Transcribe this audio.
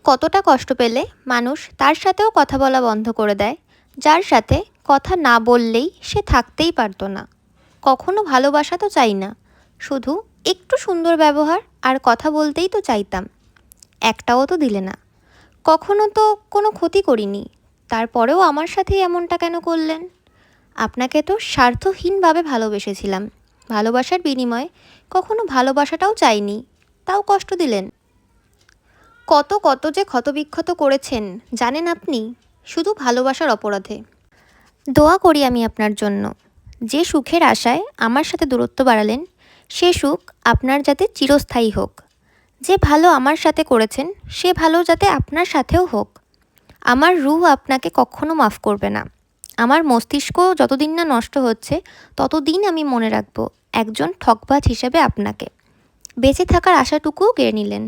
কতটা কষ্ট পেলে মানুষ তার সাথেও কথা বলা বন্ধ করে দেয়, যার সাথে কথা না বললেই সে থাকতেই পারতো না। কখনো ভালোবাসা তো চাই না, শুধু একটু সুন্দর ব্যবহার আর কথা বলতেই তো চাইতাম, একটাও তো দিলে না। কখনো তো কোনো ক্ষতি করিনি, তারপরেও আমার সাথেই এমনটা কেন করলেন? আপনাকে তো স্বার্থহীনভাবে ভালোবেসেছিলাম, ভালোবাসার বিনিময়ে কখনো ভালোবাসাটাও চাইনি, তাও কষ্ট দিলেন। কত কত যে ক্ষতবিক্ষত করেছেন জানেন আপনি, শুধু ভালোবাসার অপরাধে। দোয়া করি আমি আপনার জন্য, যে সুখের আশায় আমার সাথে দূরত্ব বাড়ালেন, সে সুখ আপনার যাতে চিরস্থায়ী হোক। যে ভালো আমার সাথে করেছেন, সে ভালো যাতে আপনার সাথেও হোক। আমার রূহ আপনাকে কখনো মাফ করবে না। আমার মস্তিষ্ক যতদিন না নষ্ট হচ্ছে, ততদিন আমি মনে রাখব একজন ঠকবাজ হিসেবে আপনাকে। বেঁচে থাকার আশাটুকুও কেড়ে নিলেন।